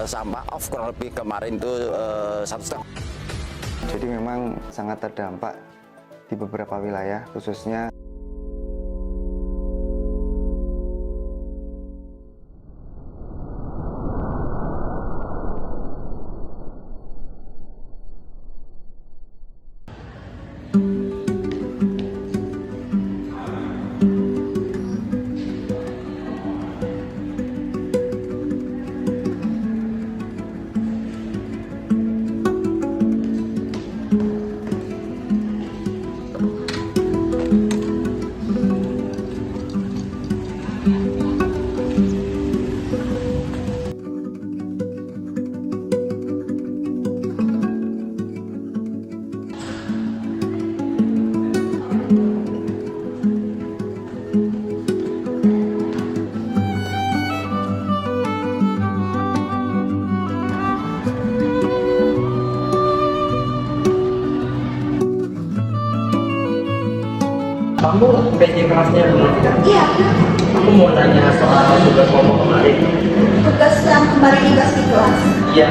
sampah off kurang lebih kemarin itu 1,5. Jadi memang sangat terdampak di beberapa wilayah, khususnya Kamu PJ kerasnya belum? Iya, Aku mau nanya soal tugas kelompok kemarin. tugas yang kemarin dibahas di kelas. Iya.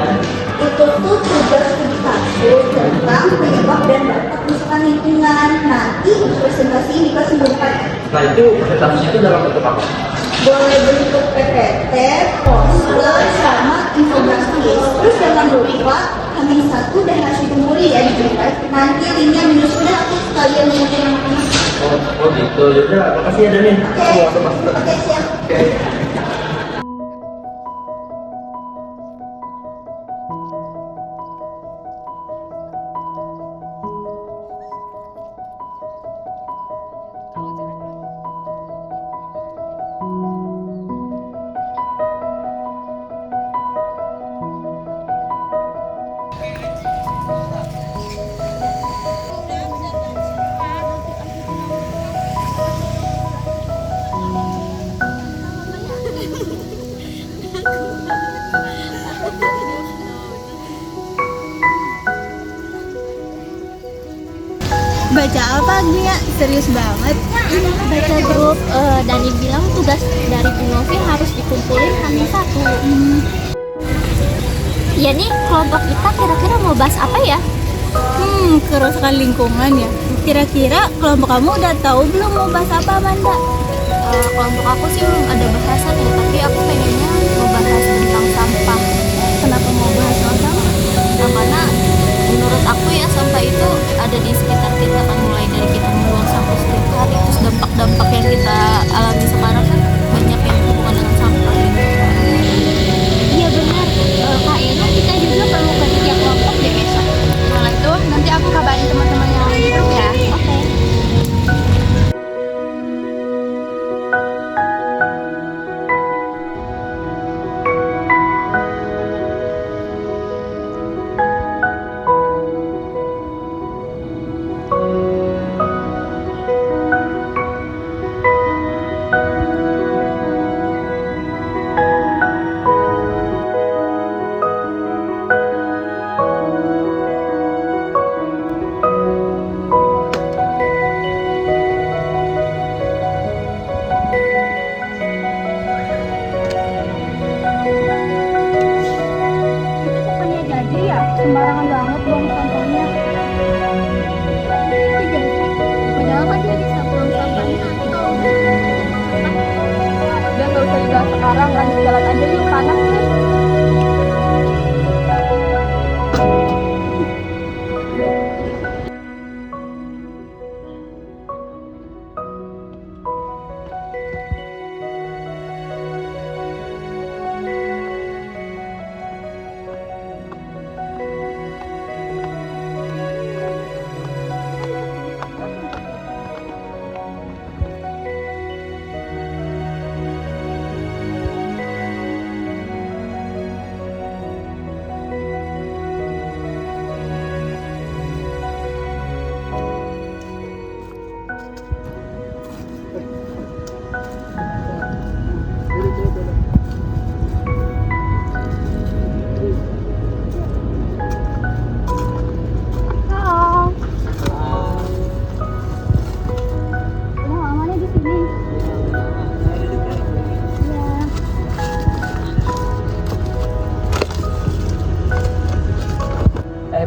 Itu tuh tugas studi kasus tentang penyebab dan dampak kerusakan lingkungan. Nanti presentasi di kelas minggu depan. Nah itu presentasinya itu dalam bentuk apa? Boleh bentuk PPT, poster, sama infografis. Terus jangan lupa Hamin 1 dan hasil memori ya di drive. Nanti linknya menyusul dan aku sekalian mengingatkan anak-anak. Oh gitu. Yaudah, makasih ya Dani. Oke, Aku mau masuk. oke siap. Oke. Baca apa Agnia? Serius banget. Baca grup Dani bilang tugas dari Bu Novi harus dikumpulin Hamin 1. Iya nih, kelompok kita kira-kira mau bahas apa ya? Kerusakan lingkungan ya. Kira-kira kelompok kamu udah tahu belum mau bahas apa, Amanda? Kelompok aku sih belum ada bahasan ya, tapi aku pengennya mau bahas tentang sampah. Kenapa mau bahas soal sampah? Nah, karena menurut aku ya sampah itu ada di sekitar kita kan, mulai dari kita membuang sampah setiap hari, terus dampak-dampak yang kita alami sekarang kan banyak yang berhubungan dengan sampah. Iya benar. Kayaknya kita juga perlu kerja kelompok deh besok. Mulai tuh nanti aku kabarin teman-teman yang lain di grup ya. Oke. Itu bukannya jadi ya? Sembarangan banget buang sampahnya. Itu jadi. Padahal kan dia bisa buang sampahnya atau Udah nggak usah dibahas sekarang, lanjut jalan aja yuk, panas nih.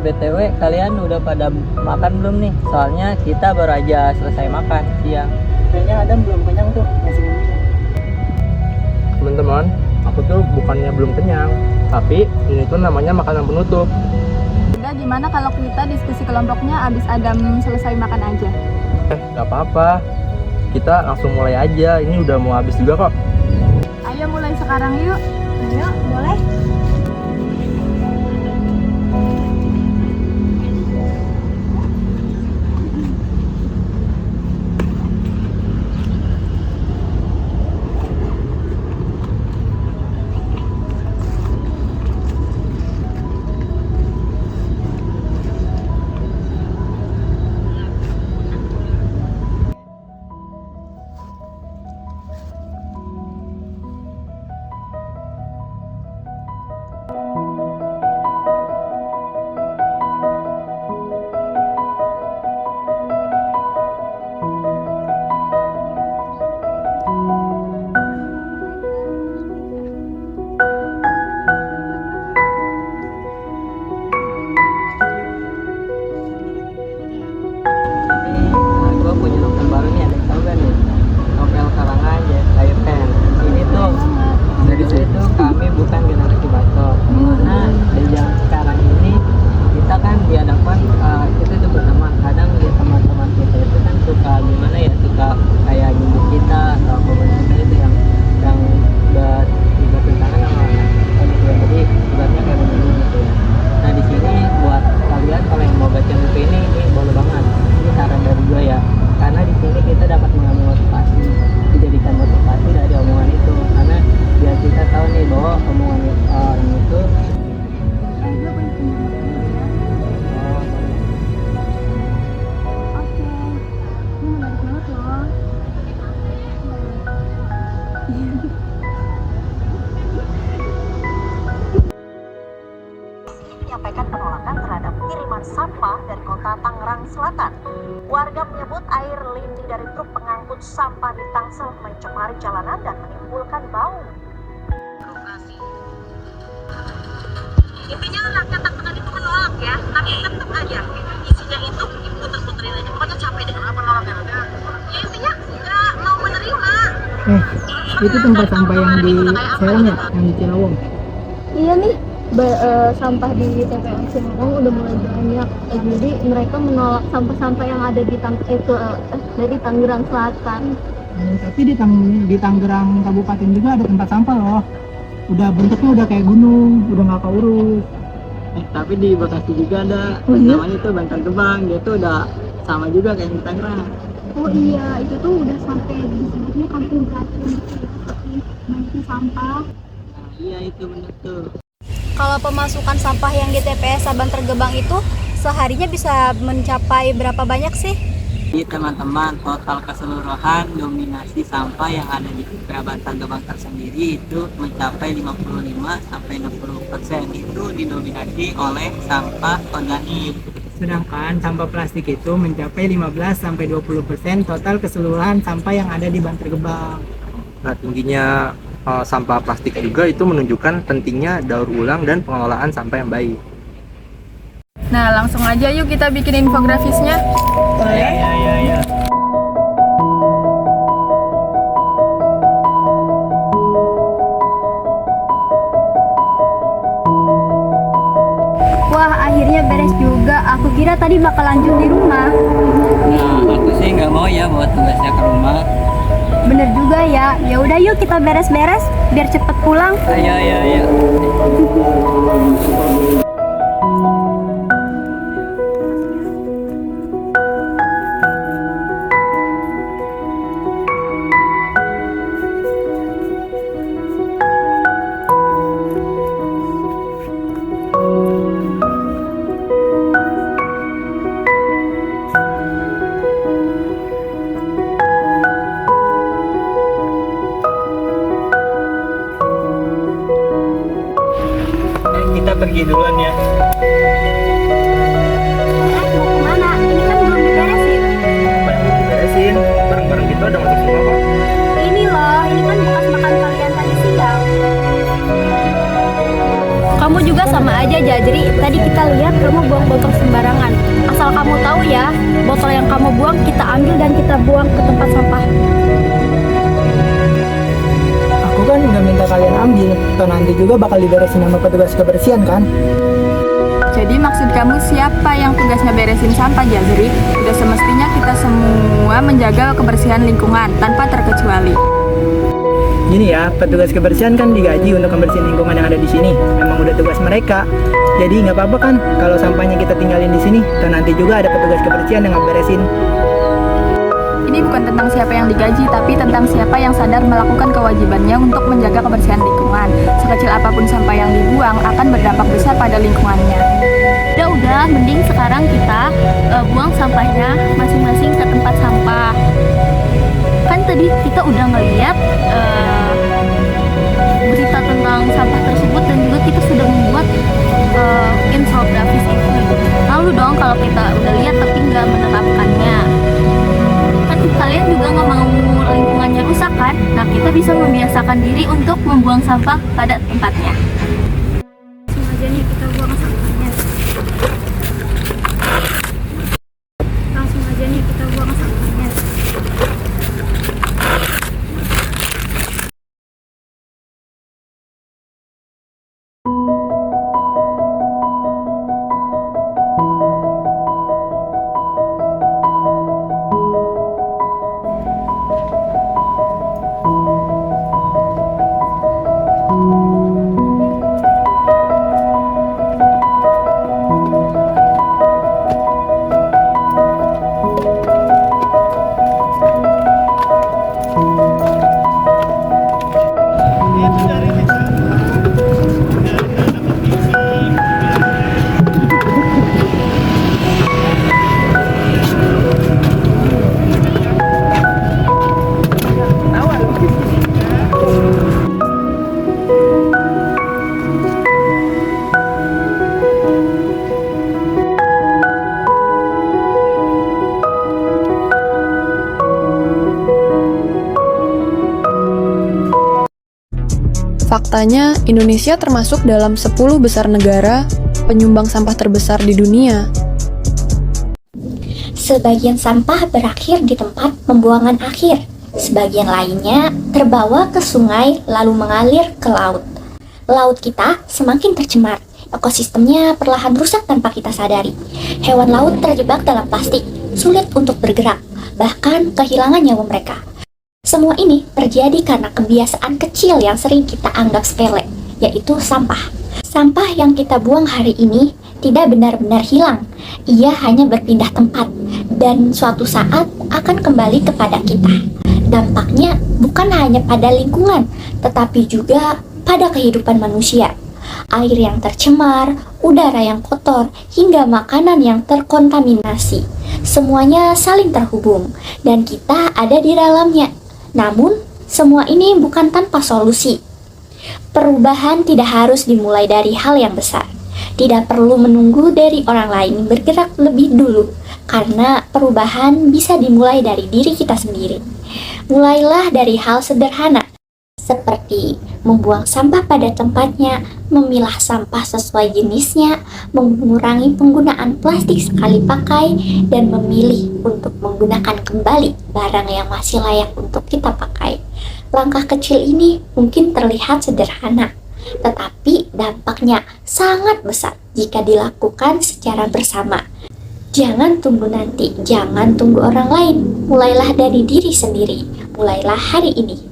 BTW, kalian udah pada makan belum nih? Soalnya kita baru aja selesai makan siang. Kayaknya Adam belum kenyang tuh, masih ngemil. Teman-teman, aku tuh bukannya belum kenyang, tapi ini tuh namanya makanan penutup. Udah, gimana kalau kita diskusi kelompoknya abis Adam selesai makan aja? Gak apa-apa, kita langsung mulai aja, ini udah mau habis juga kok. Ayo mulai sekarang yuk. Ayo, boleh. Gue punya novel baru nih, ada yang tahu gak nih? Novel karangan Air Pen. Ini tuh dari situ kami bukan generasi bacot. Nah, di zaman sekarang ini kita kan dihadapkan kita itu bersama. Kadang ya teman-teman kita itu kan suka gimana ya, suka kayak nyebut kita atau komen kita itu yang bertentangan sama gitu ya. Jadi ibaratnya kayak begini gitu ya. Nah di sini buat kalian kalau yang mau baca buku ini boleh banget. Ini saran dari gue ya, karena di sini kita dapat mengambil motivasi, dijadikan motivasi dari omongan itu, karena biar kita tahu nih bahwa omongan orang itu Gue boleh pinjam dulu ya. Oke. Ini menarik banget loh. menyampaikan penolakan terhadap kiriman sampah dari kota Tangerang Selatan. Warga menyebut air lindi dari truk pengangkut sampah di Tangsel mencemari jalanan dan menimbulkan bau. Intinya rakyat Tangerang itu menolak ya, tapi tetap aja isinya itu diputer-puterin aja. Pokoknya capek dengan apa nolaknya? Ya intinya nggak mau menerima. Itu tempat sampah yang di Serang ya, yang di Cilawong. Iya nih, sampah di TPS Serang udah mulai banyak. Jadi mereka menolak sampah-sampah yang ada di dari Tangerang Selatan. Tapi di Tangerang Kabupaten juga ada tempat sampah loh. Udah bentuknya udah kayak gunung, udah nggak keurus. tapi di Bekasi juga ada namanya tuh Bantar Gebang, dia tuh udah sama juga kayak di Tangerang. Oh iya, itu tuh udah sampai disebutnya kampung beracun, banyak sampah. Nah, iya itu bener tuh. Kalau pemasukan sampah yang di TPS Bantar Gebang itu seharinya bisa mencapai berapa banyak sih? Jadi teman-teman, total keseluruhan dominasi sampah yang ada di TPA Bantar Gebang tersendiri itu mencapai 55-60%. Itu didominasi oleh sampah organik. Sedangkan sampah plastik itu mencapai 15-20% total keseluruhan sampah yang ada di Bantar Gebang. Nah, tingginya sampah plastik juga itu menunjukkan pentingnya daur ulang dan pengelolaan sampah yang baik. Nah, langsung aja yuk kita bikin infografisnya. Iya. Wah, akhirnya beres juga. Aku kira tadi bakal lanjut di rumah. Nah, aku sih nggak mau ya bawa tugasnya ke rumah. Bener juga ya. Ya udah yuk kita beres-beres biar cepet pulang. Ayo. Kita pergi duluan ya. Mau kemana? Ini kan belum diberesin. Apa yang belum diberesin? Barang-barang kita udah masuk semua kok. Ini loh, ini kan bekas makan kalian tadi siang. Kamu juga sama aja, Jajri. Tadi kita lihat kamu buang botol sembarangan. Asal kamu tahu ya, botol yang kamu buang kita ambil dan kita buang ke tempat sampah. Aku kan udah minta kalian ambil, atau nanti juga bakal diberesin sama petugas kebersihan kan? Jadi maksud kamu siapa yang tugasnya beresin sampah, Jazri? Udah semestinya kita semua menjaga kebersihan lingkungan tanpa terkecuali. Gini ya, petugas kebersihan kan digaji untuk membersihin lingkungan yang ada di sini. Emang udah tugas mereka. Jadi nggak apa-apa kan kalau sampahnya kita tinggalin di sini, dan nanti juga ada petugas kebersihan yang ngeberesin. Ini bukan tentang siapa yang digaji, tapi tentang siapa yang sadar melakukan kewajibannya untuk menjaga kebersihan lingkungan. Sekecil apapun sampah yang dibuang akan berdampak besar pada lingkungannya. Udah, mending sekarang kita buang sampahnya masing-masing ke tempat sampah. Kan tadi kita udah ngeliat berita tentang sampah tersebut dan juga kita sudah membuat infografis itu. Lalu dong kalau kita udah lihat tapi nggak menerapkannya, kan kalian juga nggak mau lingkungannya rusak kan? Nah, kita bisa membiasakan diri untuk membuang sampah pada tempatnya. Langsung aja nih kita buang sampahnya. Langsung aja nih kita buang sampahnya. Faktanya, Indonesia termasuk dalam 10 besar negara penyumbang sampah terbesar di dunia. Sebagian sampah berakhir di tempat pembuangan akhir. Sebagian lainnya terbawa ke sungai lalu mengalir ke laut. Laut kita semakin tercemar. Ekosistemnya perlahan rusak tanpa kita sadari. Hewan laut terjebak dalam plastik, sulit untuk bergerak, bahkan kehilangan nyawa mereka. Semua ini terjadi karena kebiasaan kecil yang sering kita anggap sepele, yaitu sampah. Sampah yang kita buang hari ini tidak benar-benar hilang. Ia hanya berpindah tempat dan suatu saat akan kembali kepada kita. Dampaknya bukan hanya pada lingkungan, tetapi juga pada kehidupan manusia. Air yang tercemar, udara yang kotor, hingga makanan yang terkontaminasi. Semuanya saling terhubung dan kita ada di dalamnya. Namun, semua ini bukan tanpa solusi. Perubahan tidak harus dimulai dari hal yang besar. Tidak perlu menunggu dari orang lain bergerak lebih dulu, karena perubahan bisa dimulai dari diri kita sendiri. Mulailah dari hal sederhana, seperti membuang sampah pada tempatnya, memilah sampah sesuai jenisnya, mengurangi penggunaan plastik sekali pakai, dan memilih untuk menggunakan kembali barang yang masih layak untuk kita pakai. Langkah kecil ini mungkin terlihat sederhana, tetapi dampaknya sangat besar jika dilakukan secara bersama. Jangan tunggu nanti, jangan tunggu orang lain, mulailah dari diri sendiri, mulailah hari ini.